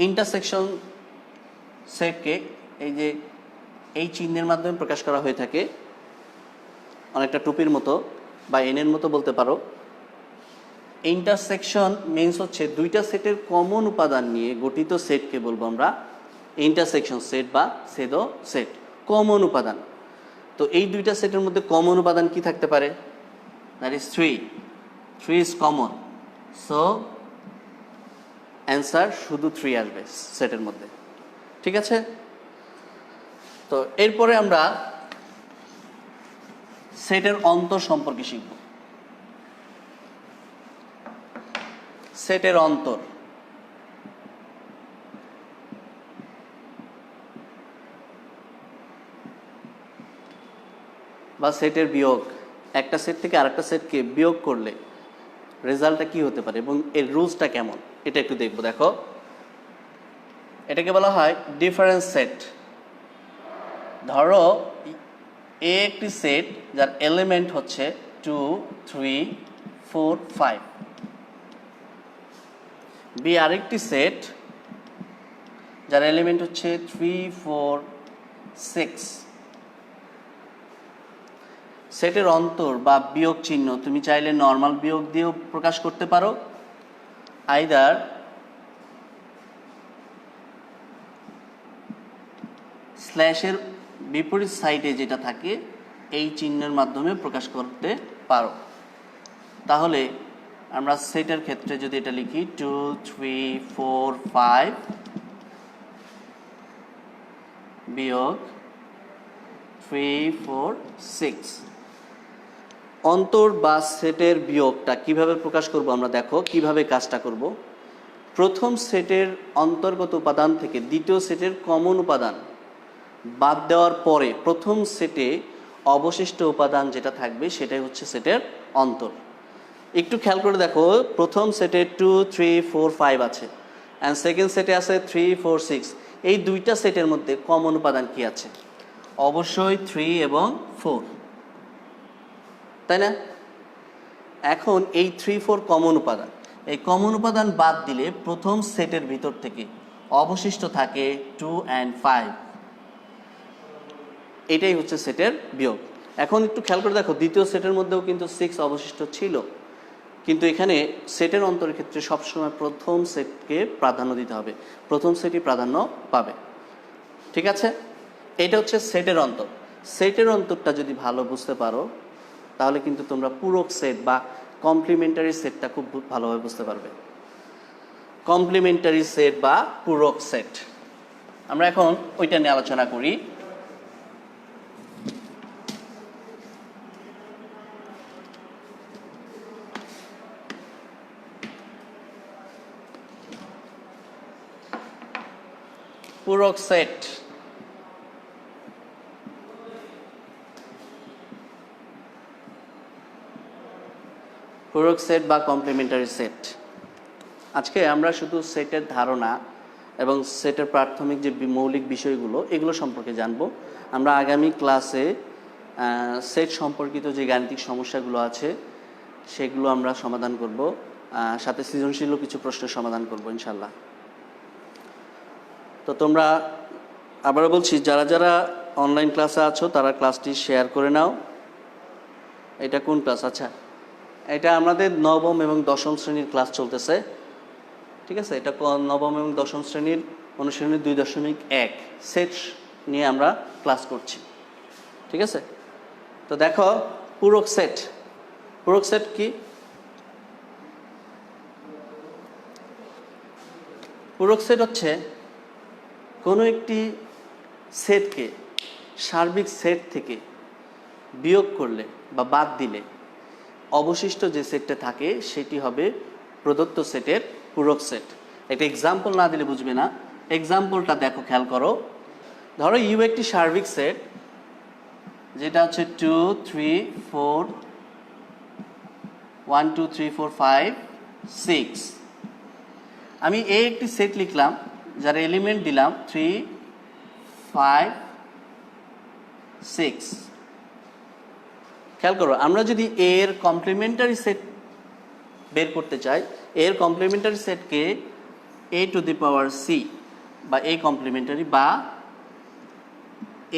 ইন্টারসেকশন সেটকে এই যে এই চিহ্নের মাধ্যমে প্রকাশ করা হয়ে থাকে, অনেকটা টুপির মতো বা এনের মতো বলতে পারো। ইন্টারসেকশন মিনস হচ্ছে দুইটা সেটের কমন উপাদান নিয়ে গঠিত সেটকে বলবো আমরা ইন্টারসেকশন সেট বা সেদো সেট, কমন উপাদান। তো এই দুইটা সেটের মধ্যে কমন উপাদান কি থাকতে পারে? That is 3 is common, so answer শুধু 3 আসবে সেটের মধ্যে, ঠিক আছে? তো এরপরে আমরা সেটের অন্তর সম্পর্কে শিখব। সেটের অন্তর বা সেটের বিয়োগ, একটা সেট থেকে আরেকটা সেটকে বিয়োগ করলে রেজাল্টটা কি হতে পারে এবং এর রুলসটা কেমন এটা একটু দেখব। দেখো, এটাকে বলা হয় ডিফারেন্স সেট। ধরো এ একটি সেট যার এলিমেন্ট হচ্ছে 2 3 4 5, বি আরেকটি সেট যার এলিমেন্ট হচ্ছে 3 4 6। সেটের অন্তর বা বিয়োগ চিহ্ন তুমি চাইলে নর্মাল বিয়োগ দিয়েও প্রকাশ করতে পারো, আইদার স্ল্যাশের বিপরীত সাইডে যেটা থাকে এই চিহ্নের মাধ্যমে প্রকাশ করতে পারো। তাহলে আমরা সেটের ক্ষেত্রে যদি এটা লিখি 2 3 4 5 বিয়োগ 3 4 6, অন্তর বা সেটের বিয়োগটা কিভাবে প্রকাশ করব আমরা দেখো কিভাবে কাজটা করব। প্রথম সেটের অন্তর্গত উপাদান থেকে দ্বিতীয় সেটের কমন উপাদান বাদ দেওয়ার পরে প্রথম সেটে অবশিষ্ট উপাদান যেটা থাকবে সেটাই হচ্ছে সেটের অন্তর। একটু খেয়াল করে দেখো, প্রথম সেটে 2 3 4 5 আছে অ্যান্ড সেকেন্ড সেটে আছে 3 4 6। এই দুইটা সেটের মধ্যে কমন উপাদান কি আছে? অবশ্যই 3 এবং 4, তাই না? এখন এই 3 4 কমন উপাদান, এই কমন উপাদান বাদ দিলে প্রথম সেটের ভিতর থেকে অবশিষ্ট থাকে 2 and 5। এটাই হচ্ছে সেটের বিয়োগ। এখন একটু খেয়াল করে দেখো, দ্বিতীয় সেটের মধ্যেও কিন্তু 6 অবশিষ্ট ছিল, কিন্তু এখানে সেটের অন্তরের ক্ষেত্রে সবসময় প্রথম সেটকে প্রাধান্য দিতে হবে, প্রথম সেটই প্রাধান্য পাবে, ঠিক আছে? এটা হচ্ছে সেটের অন্তর। সেটের অন্তরটা যদি ভালো বুঝতে পারো তাহলে কিন্তু তোমরা পূরক সেট বা কমপ্লিমেন্টারি সেটটা খুব ভালোভাবে বুঝতে পারবে। কমপ্লিমেন্টারি সেট বা পূরক সেট। আমরা এখন ওইটা নিয়ে আলোচনা করি। পূরক সেট। পূরক সেট বা কমপ্লিমেন্টারি সেট। আজকে আমরা শুধু সেটের ধারণা এবং সেটের প্রাথমিক যে মৌলিক বিষয়গুলো এগুলো সম্পর্কে জানব। আমরা আগামী ক্লাসে সেট সম্পর্কিত যে গাণিতিক সমস্যাগুলো আছে সেগুলো আমরা সমাধান করব, সাথে সৃজনশীলও কিছু প্রশ্নের সমাধান করব ইনশাল্লাহ। তো তোমরা আবারও বলছি, যারা যারা অনলাইন ক্লাসে আছো তারা ক্লাসটি শেয়ার করে নাও। এটা কোন ক্লাস? আচ্ছা, এটা আমাদের নবম এবং দশম শ্রেণীর ক্লাস চলতেছে, ঠিক আছে? এটা নবম এবং দশম শ্রেণীর অনুশীলনী 2.1 সেট নিয়ে আমরা ক্লাস করছি, ঠিক আছে? তো দেখো, পূরক সেট। পূরক সেট কি? পূরক সেট হচ্ছে কোনো একটি সেটকে সার্বিক সেট থেকে বিয়োগ করলে বা বাদ দিলে অবশিষ্ট যে সেটটা থাকে সেটি হবে প্রদত্ত সেটের পূরক সেট। একটা এক্সাম্পল না দিলে বুঝবে না। এক্সাম্পলটা দেখো, খেয়াল করো। ধরো ইউ একটি সার্বিক সেট, যেটা হচ্ছে 2 3 4 1 2 3 4 5 6। আমি এ একটি সেট লিখলাম যার এলিমেন্ট দিলাম 3 5 6। খেয়াল করো, আমরা যদি এর কমপ্লিমেন্টারি সেট বের করতে চাই, এর কমপ্লিমেন্টারি সেটকে a to the power c বা a কমপ্লিমেন্টারি বা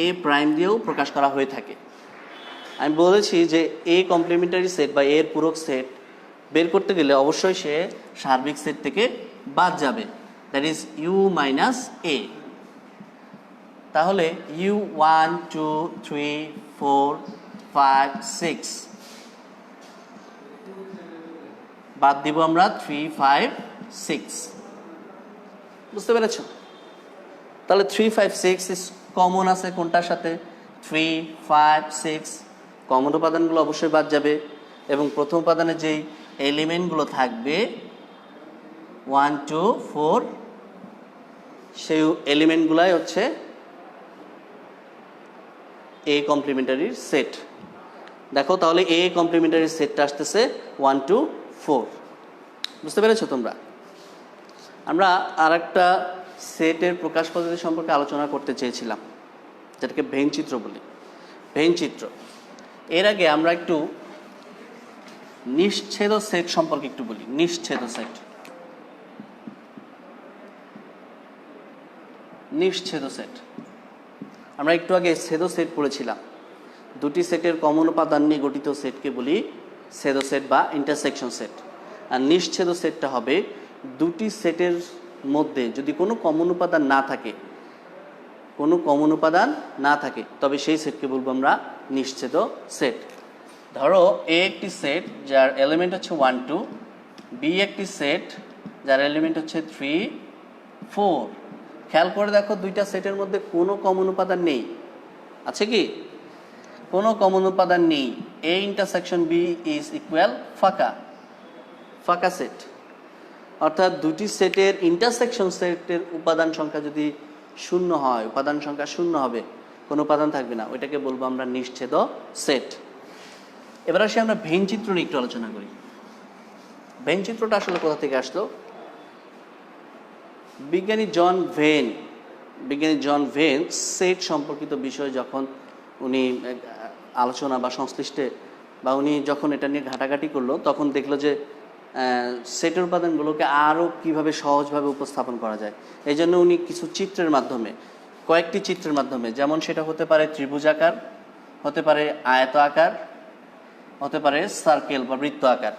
a প্রাইম দিয়েও প্রকাশ করা হয়ে থাকে। আমি বলেছি যে a কমপ্লিমেন্টারি সেট বা এর পূরক সেট বের করতে গেলে অবশ্যই সে সার্বিক সেট থেকে বাদ যাবে, that is u minus a। তাহলে u 1 2 3 4 5 6 বাদ দিব আমরা 3 5 6। বুঝতে পেরেছ? তাহলে 3 5 6 ইজ কমন আছে কোনটার সাথে? 3 5 6 কমন উপাদানগুলো অবশ্যই বাদ যাবে এবং প্রথম উপাদানে যেই এলিমেন্টগুলো থাকবে 1 2 4 সেই এলিমেন্টগুলাই হচ্ছে এ কমপ্লিমেন্টারির সেট। দেখো তাহলে এ কমপ্লিমেন্টারি সেটটা আসতেছে 1 2 4। বুঝতে পেরেছো তোমরা? আমরা আর একটা সেটের প্রকাশ পদ্ধতি সম্পর্কে আলোচনা করতে চেয়েছিলাম, যেটাকে ভেন চিত্র বলি। ভেন চিত্র। এর আগে আমরা একটু নিশ্ছেদ সেট সম্পর্কে একটু বলি। নিশ্ছেদ সেট। নিশ্ছেদ সেট আমরা একটু আগে ছেদ সেট পড়েছিলাম। দুটি সেটের কমন উপাদান নিয়ে গঠিত সেটকে বলি ছেদ সেট বা ইন্টারসেকশন সেট। আর নিশ্ছেদ সেটটা হবে দুটি সেটের মধ্যে যদি কোনো কমন উপাদান না থাকে, কোনো কমন উপাদান না থাকে, তবে সেই সেটকে বলবো আমরা নিশ্ছেদ সেট। ধরো এ একটি সেট যার এলিমেন্ট হচ্ছে 1 2, বি একটি সেট যার এলিমেন্ট হচ্ছে 3 4। খেয়াল করে দেখো, দুইটা সেটের মধ্যে কোনো কমন উপাদান নেই। আছে কি? কোনো কমন উপাদান নেই। A intersection B is equal ফাঁকা, ফাঁকা সেট। অর্থাৎ দুটি সেটের ইন্টারসেকশন সেটের উপাদান সংখ্যা যদি শূন্য হয়, উপাদান সংখ্যা শূন্য হবে, কোনো উপাদান থাকবে না, ওইটাকে বলবো আমরা নিশ্ছেদ সেট। এবার আসি আমরা ভেন চিত্র নিয়ে একটু আলোচনা করি। ভেন চিত্রটা আসলে কোথা থেকে আসলো? বিজ্ঞানী জন ভেন সেট সম্পর্কিত বিষয় যখন উনি আলোচনা বা সংশ্লিষ্টে বা উনি যখন এটা নিয়ে ঘাটাঘাটি করলো, তখন দেখলো যে সেটের উপাদানগুলোকে আরও কীভাবে সহজভাবে উপস্থাপন করা যায়। এই জন্য উনি কিছু চিত্রের মাধ্যমে, কয়েকটি চিত্রের মাধ্যমে, যেমন সেটা হতে পারে ত্রিভুজ আকার, হতে পারে আয়ত আকার, হতে পারে সার্কেল বা বৃত্ত আকার,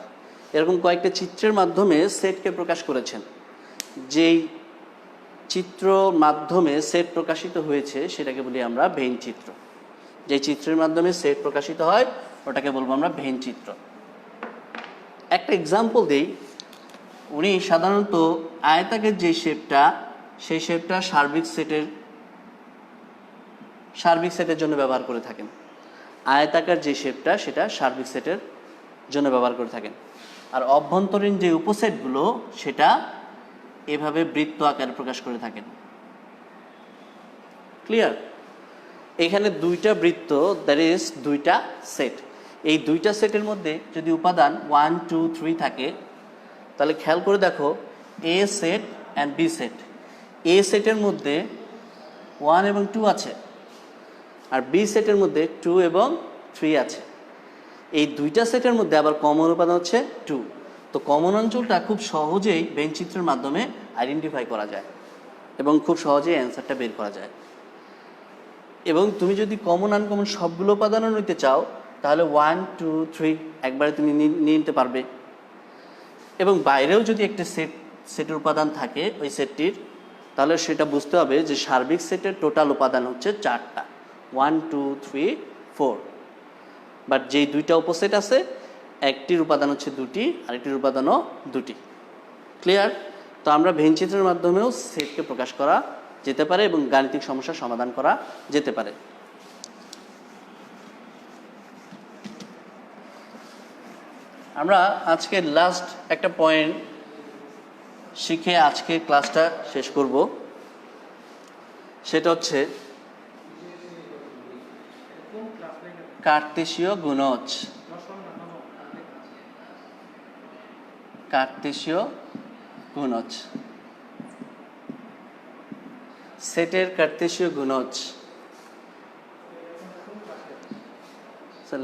এরকম কয়েকটি চিত্রের মাধ্যমে সেটকে প্রকাশ করেছেন। যেই চিত্র মাধ্যমে সেট প্রকাশিত হয়েছে সেটাকে বলি আমরা ভেন চিত্র। যে চিত্রের মাধ্যমে সেট প্রকাশিত হয় ওটাকে বলবো আমরা ভেন চিত্র। একটা এক্সাম্পল দেই। উনি সাধারণত আয়তাকার যে শেপটা, সেই শেপটা সার্বিক সেটের জন্য ব্যবহার করে থাকেন। আয়তাকার যে শেপটা সেটা সার্বিক সেটের জন্য ব্যবহার করে থাকেন। আর অভ্যন্তরীণ যে উপসেটগুলো সেটা এভাবে বৃত্ত আকারে প্রকাশ করে থাকেন। ক্লিয়ার? এখানে দুইটা বৃত্ত, দ্যাট ইজ দুইটা সেট। এই দুইটা সেটের মধ্যে যদি উপাদান 1 2 3 থাকে, তাহলে খেয়াল করে দেখো এ সেট অ্যান্ড বি সেট। এ সেটের মধ্যে 1 এবং 2 আছে, আর বি সেটের মধ্যে 2 এবং 3 আছে। এই দুইটা সেটের মধ্যে আবার কমন উপাদান হচ্ছে 2। তো কমন অঞ্চলটা খুব সহজেই ভেন চিত্রের মাধ্যমে আইডেন্টিফাই করা যায় এবং খুব সহজেই অ্যান্সারটা বের করা যায়। এবং তুমি যদি কমন আনকমন সবগুলো উপাদানও নিতে চাও, তাহলে 1 2 3 একবারে তুমি নিয়ে নিতে পারবে। এবং বাইরেও যদি একটা সেটের উপাদান থাকে ওই সেটটির, তাহলে সেটা বুঝতে হবে যে সার্বিক সেটের টোটাল উপাদান হচ্ছে 4টা, 1 2 3 4। বাট যেই দুইটা উপসেট আছে, একটির উপাদান হচ্ছে 2টি, আরেকটির উপাদানও 2টি। ক্লিয়ার? তো আমরা ভেন চিত্রের মাধ্যমেও সেটকে প্রকাশ করা যেতে পারে এবং গাণিতিক সমস্যার সমাধান করা যেতে পারে। আমরা আজকে লাস্ট একটা পয়েন্ট শিখে আজকে ক্লাসটা শেষ করব। সেটা হচ্ছে কার্তেশীয় গুণজ। কার্তেশীয় গুণজ, সেটের কার্তেশীয় গুণজ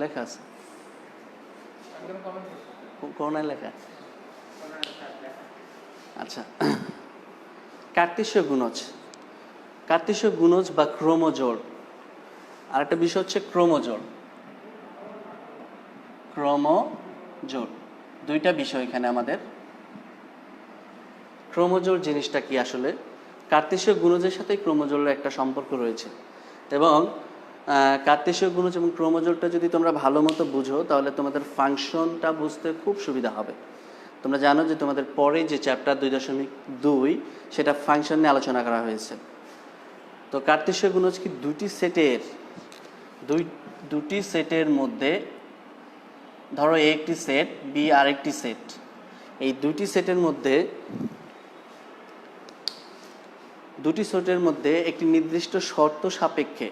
লেখা আছে, কোনায় লেখা? আচ্ছা, কার্তেশীয় গুণজ, কার্তেশীয় গুণজ বা ক্রোমোজোড়। আর একটা বিষয় হচ্ছে ক্রোমোজোড়। ক্রোমোজোড় দুইটা বিষয় এখানে আমাদের। ক্রোমোজোড় জিনিসটা কি আসলে? কার্তেশীয় গুণজের সাথে ক্রোমোজোড়ের একটা সম্পর্ক রয়েছে, এবং কার্তেশীয় গুণজ এবং ক্রোমোজোড়টা যদি তোমরা ভালো মতো বুঝো, তাহলে তোমাদের ফাংশনটা বুঝতে খুব সুবিধা হবে। তোমরা জানো যে তোমাদের পরে যে চ্যাপ্টার 2.2 সেটা ফাংশন নিয়ে আলোচনা করা হয়েছে। তো কার্তেশীয় গুণজ কি দুটি সেটের মধ্যে, ধরো এ একটি সেট, বি আরেকটি সেট, এই দুটি সেটের মধ্যে একটি নির্দিষ্ট শর্ত সাপেক্ষে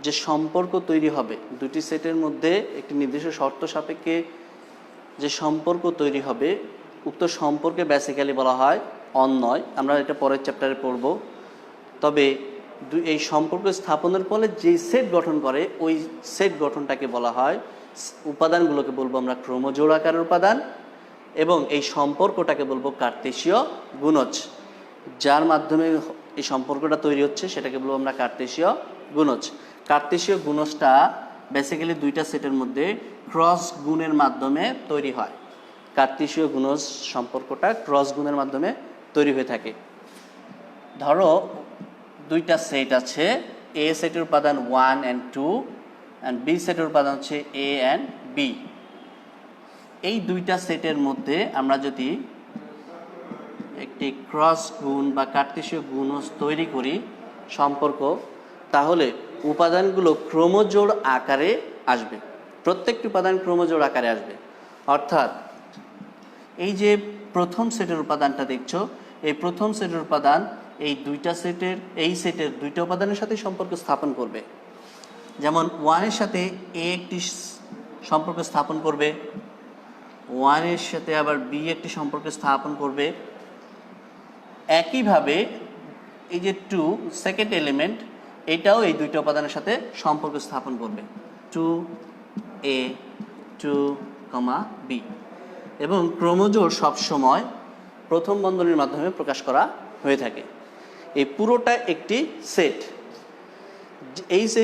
যে সম্পর্ক তৈরি হবে, দুটি সেটের মধ্যে একটি নির্দিষ্ট শর্ত সাপেক্ষে যে সম্পর্ক তৈরি হবে, উক্ত সম্পর্কে বেসিক্যালি বলা হয় অন্বয়। আমরা এটা পরের চ্যাপ্টারে পড়ব। তবে এই সম্পর্ক স্থাপনের ফলে যেই সেট গঠন করে, ওই সেট গঠনটাকে বলা হয়, উপাদানগুলোকে বলবো আমরা ক্রোমোজোড় আকারের উপাদান, এবং এই সম্পর্কটাকে বলবো কার্তেশীয় গুণজ। যার মাধ্যমে এই সম্পর্কটা তৈরি হচ্ছে সেটাকে বলবো আমরা কার্তেশীয় গুণজ। কার্তেশীয় গুণজটা বেসিক্যালি দুইটা সেটের মধ্যে ক্রস গুণের মাধ্যমে তৈরি হয়। কার্তেশীয় গুণজ সম্পর্কটা ক্রস গুণের মাধ্যমে তৈরি হয়ে থাকে। ধরো দুইটা সেট আছে, এ সেটের উপাদান 1 and 2 and বি সেটের উপাদান হচ্ছে এ and বি। এই দুইটা সেটের মধ্যে আমরা যদি একটি ক্রস গুণ বা কার্তেশীয় গুণজ তৈরি করি সম্পর্ক, তাহলে উপাদানগুলো ক্রোমোজোড় আকারে আসবে। প্রত্যেকটি উপাদান ক্রোমোজোড় আকারে আসবে। অর্থাৎ এই যে প্রথম সেটের উপাদানটা দেখছো, এই প্রথম সেটের উপাদান এই সেটের দুইটা উপাদানের সাথে সম্পর্ক স্থাপন করবে। যেমন 1 এর সাথে এ একটি সম্পর্ক স্থাপন করবে, 1 এর সাথে আবার বি একটি সম্পর্ক স্থাপন করবে। একইভাবে এই যে 2 সেকেন্ড এলিমেন্ট, এটাও এই দুইটা উপাদানের সাথে সম্পর্ক স্থাপন করবে, 2a 2, b। এবং ক্রোমোজোড় সবসময় প্রথম বন্ধনীর মাধ্যমে প্রকাশ করা হয়ে থাকে। এই পুরোটা একটি সেট। এই যে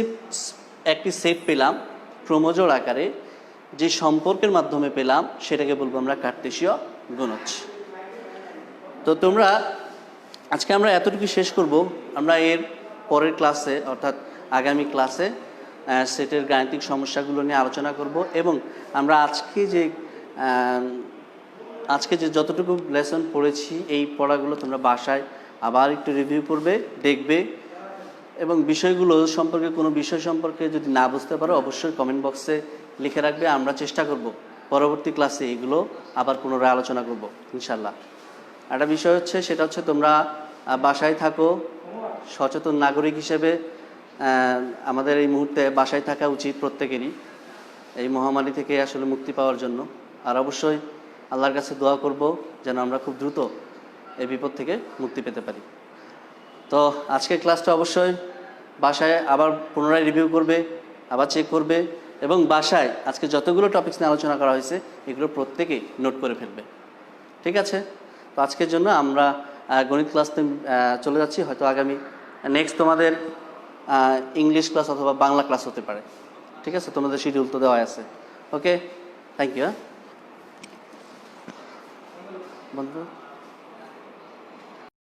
একটি সেট পেলাম ক্রোমোজোড় আকারে, যে সম্পর্কের মাধ্যমে পেলাম সেটাকে বলবো আমরা কার্তেশীয় গুণজ। তো তোমরা আজকে আমরা এতটুকু শেষ করব। আমরা এর পরের ক্লাসে, অর্থাৎ আগামী ক্লাসে সেটের গাণিতিক সমস্যাগুলো নিয়ে আলোচনা করব, এবং আমরা আজকে যে আজকে যে যতটুকু লেসন পড়েছি এই পড়াগুলো তোমরা বাসায় আবার একটু রিভিউ করবে, দেখবে, এবং বিষয়গুলো সম্পর্কে কোনো বিষয় সম্পর্কে যদি না বুঝতে পারো অবশ্যই কমেন্ট বক্সে লিখে রাখবে। আমরা চেষ্টা করব পরবর্তী ক্লাসে এগুলো আবার পুনরায় আলোচনা করব ইনশাল্লাহ। একটা বিষয় হচ্ছে, সেটা হচ্ছে তোমরা বাসায় থাকো, সচেতন নাগরিক হিসেবে আমাদের এই মুহূর্তে বাসায় থাকা উচিত প্রত্যেকেরই, এই মহামারী থেকে আসলে মুক্তি পাওয়ার জন্য। আর অবশ্যই আল্লাহর কাছে দোয়া করব যেন আমরা খুব দ্রুত এই বিপদ থেকে মুক্তি পেতে পারি। তো আজকের ক্লাসটা অবশ্যই বাসায় আবার পুনরায় রিভিউ করবে, আবার চেক করবে, এবং বাসায় আজকে যতগুলো টপিকস নিয়ে আলোচনা করা হয়েছে এগুলো প্রত্যেকেই নোট করে ফেলবে। ঠিক আছে? তো আজকের জন্য আমরা গণিত ক্লাসতে চলে যাচ্ছি। হয়তো আগামী নেক্সট তোমাদের ইংলিশ ক্লাস অথবা বাংলা ক্লাস হতে পারে। ঠিক আছে? তোমাদের শিডিউল তো দেওয়া আছে। ওকে, থ্যাংক ইউ। বন্ধু।